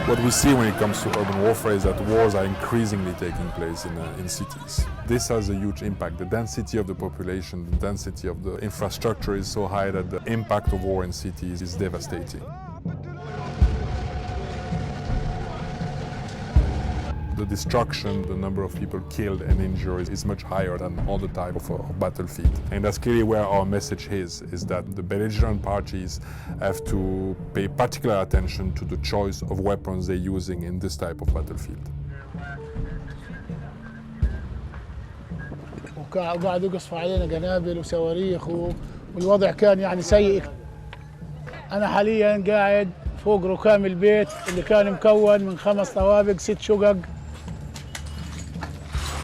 What we see when it comes to urban warfare is that wars are increasingly taking place in cities. This has a huge impact. The density of the population, the density of the infrastructure is so high that the impact of war in cities is devastating. The destruction, the number of people killed and injured is much higher than other types of battlefield. And that's clearly where our message is that the belligerent parties have to pay particular attention to the choice of weapons they're using in this type of battlefield. وقاعد يقصفوا علينا قنابل وصواريخ والوضع كان يعني سيء. أنا حاليا قاعد فوق ركام البيت اللي كان مكون من 5 طوابق 6 شقق.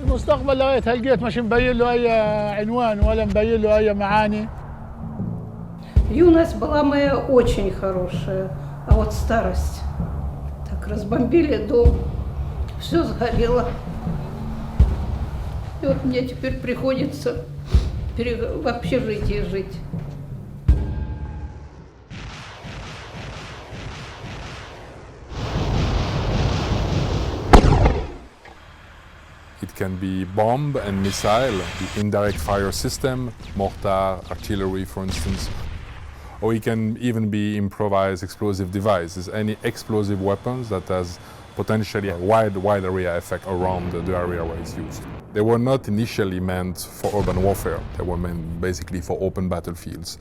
المستقبل لغاية هالجيت مش مبين له أي عنوان ولا مبين له أي معاني. Юность была моя очень хорошая, а вот старость. Так разбомбили дом, все сгорело. И вот мне теперь приходится в общежитии жить. It can be bomb and missile, the indirect fire system, mortar, artillery for instance, or it can even be improvised explosive devices, any explosive weapons that has potentially a wide area effect around the area where it's used. They were not initially meant for urban warfare, they were meant basically for open battlefields.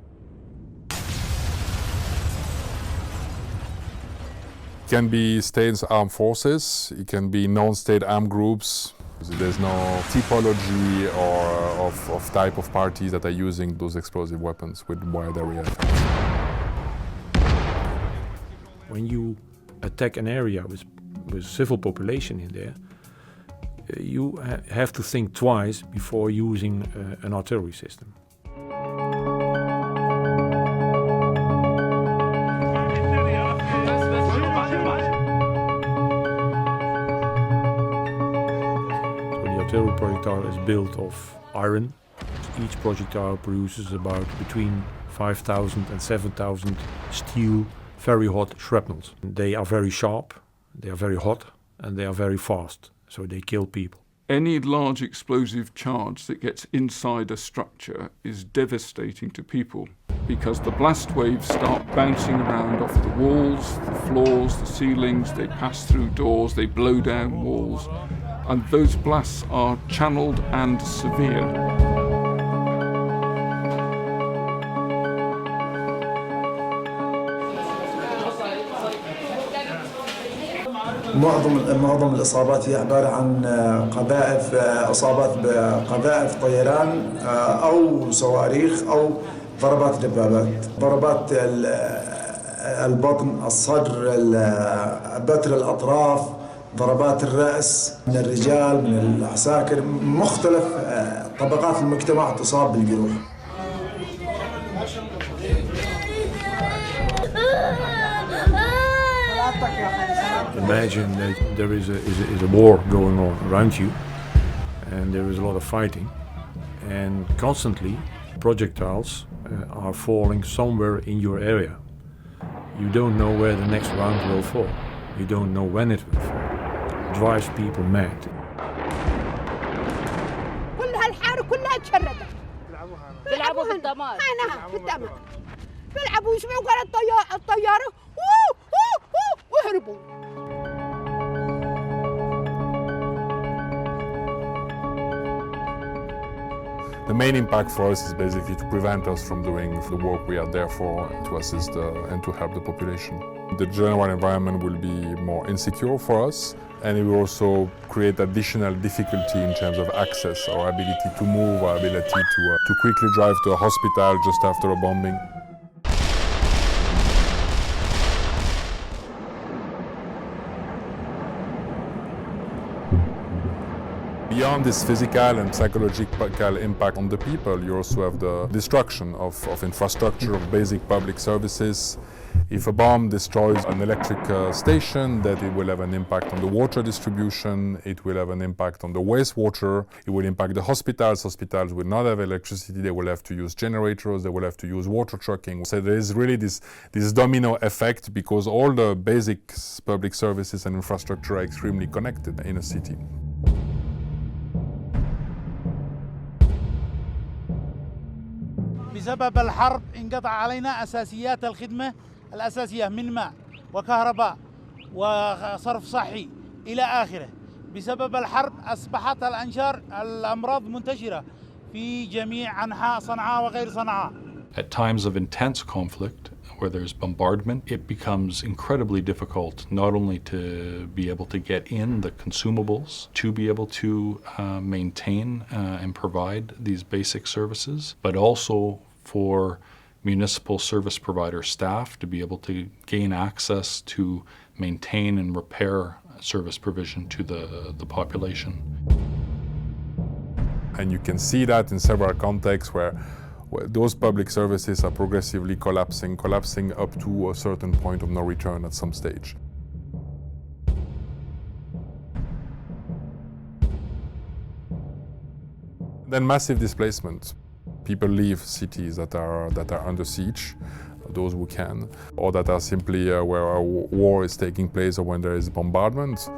It can be state armed forces, it can be non-state armed groups. There's no typology or of type of parties that are using those explosive weapons with wide area effects. When you attack an area with civil population in there, you have to think twice before using an artillery system. The artillery projectile is built of iron. Each projectile produces about between 5,000 and 7,000 steel, very hot shrapnels. They are very sharp, they are very hot, and they are very fast, so they kill people. Any large explosive charge that gets inside a structure is devastating to people because the blast waves start bouncing around off the walls, the floors, the ceilings, they pass through doors, they blow down walls, and those blasts are channeled and severe. معظم الإصابات هي عبارة عن قذائف إصابات بقذائف طيران أو صواريخ أو ضربات دبابات، ضربات البطن، الصدر، بتر الأطراف، ضربات الرأس من الرجال، من العساكر، مختلف طبقات المجتمع تصاب بالجروح. Imagine that there is a war going on around you and there is a lot of fighting and constantly projectiles are falling somewhere in your area. You don't know where the next round will fall. You don't know when it will fall. It drives people mad. كل هالحارة كلها تشردت. بيلعبوا في الدمار. في الدمار. بيلعبوا يسمعوا قرار الطيارة ويهربوا. The main impact for us is basically to prevent us from doing the work we are there for, to assist and to help the population. The general environment will be more insecure for us, and it will also create additional difficulty in terms of access, our ability to move, our ability to quickly drive to a hospital just after a bombing. Beyond this physical and psychological impact on the people, you also have the destruction of infrastructure, of basic public services. If a bomb destroys an electric station, that it will have an impact on the water distribution, it will have an impact on the wastewater, it will impact the hospitals. Hospitals will not have electricity, they will have to use generators, they will have to use water trucking. So there is really this domino effect because all the basic public services and infrastructure are extremely connected in a city. بسبب الحرب انقطع علينا أساسيات الخدمة الأساسية من ماء وكهرباء وصرف صحي إلى آخره. بسبب الحرب أصبحت الأمراض منتشرة في جميع أنحاء صنعاء وغير صنعاء. At times of intense conflict, where there's bombardment, it becomes incredibly difficult not only to be able to get in the consumables, to be able to maintain and provide these basic services, but also for municipal service provider staff to be able to gain access to maintain and repair service provision to the population. And you can see that in several contexts where those public services are progressively collapsing up to a certain point of no return at some stage. Then massive displacement. People leave cities that are under siege, those who can, or that are simply where a war is taking place or when there is bombardment.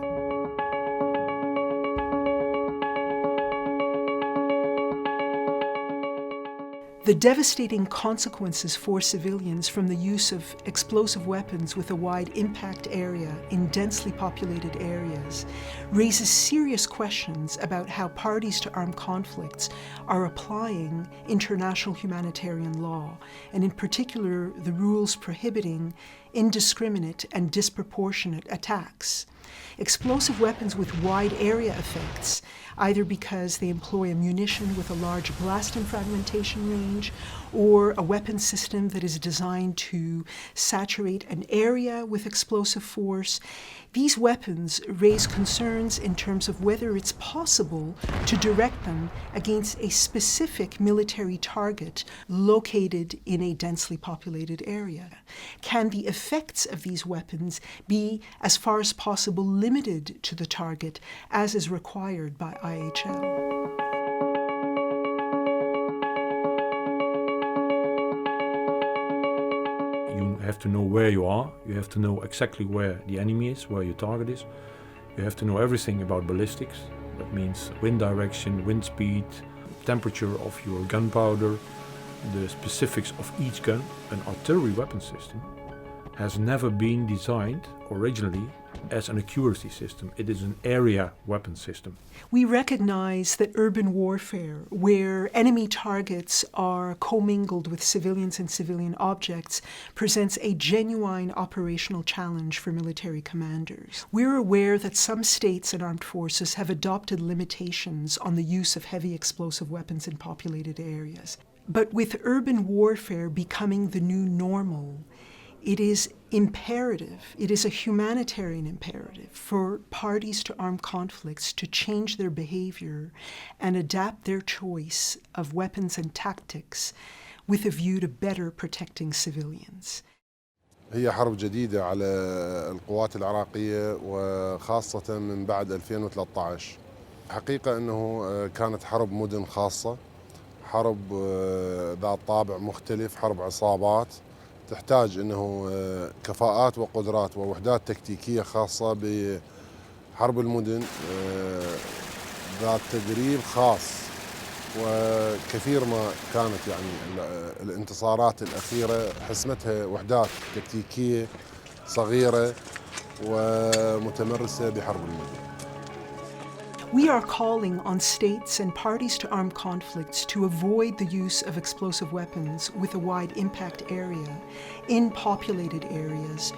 The devastating consequences for civilians from the use of explosive weapons with a wide impact area in densely populated areas raises serious questions about how parties to armed conflicts are applying international humanitarian law, and in particular the rules prohibiting indiscriminate and disproportionate attacks. Explosive weapons with wide area effects, either because they employ a munition with a large blast and fragmentation range, or a weapon system that is designed to saturate an area with explosive force, these weapons raise concerns in terms of whether it's possible to direct them against a specific military target located in a densely populated area. Can the effects of these weapons be, as far as possible, limited to the target, as is required by IHL? You have to know where you are, you have to know exactly where the enemy is, where your target is. You have to know everything about ballistics. That means wind direction, wind speed, temperature of your gunpowder, the specifics of each gun. An artillery weapon system has never been designed originally as an accuracy system. It is an area weapon system. We recognize that urban warfare, where enemy targets are commingled with civilians and civilian objects, presents a genuine operational challenge for military commanders. We're aware that some states and armed forces have adopted limitations on the use of heavy explosive weapons in populated areas. But with urban warfare becoming the new normal, it is imperative, it is a humanitarian imperative for parties to armed conflicts to change their behavior and adapt their choice of weapons and tactics with a view to better protecting civilians. هي حرب جديدة على القوات العراقية وخاصة من بعد 2013. حقيقة أنه كانت حرب مدن خاصة، حرب ذات طابع مختلف، حرب عصابات تحتاج أنه كفاءات وقدرات ووحدات تكتيكية خاصة بحرب المدن، ذات تدريب خاص. وكثير ما كانت يعني الانتصارات الأخيرة حسمتها وحدات تكتيكية صغيرة ومتمرسة بحرب المدن. We are calling on states and parties to armed conflicts to avoid the use of explosive weapons with a wide impact area in populated areas.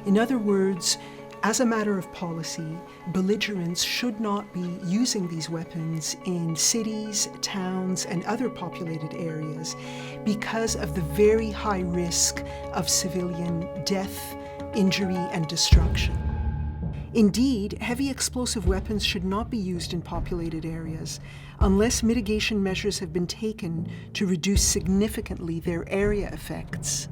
In other words, as a matter of policy, belligerents should not be using these weapons in cities, towns, and other populated areas because of the very high risk of civilian death, injury, and destruction. Indeed, heavy explosive weapons should not be used in populated areas unless mitigation measures have been taken to reduce significantly their area effects.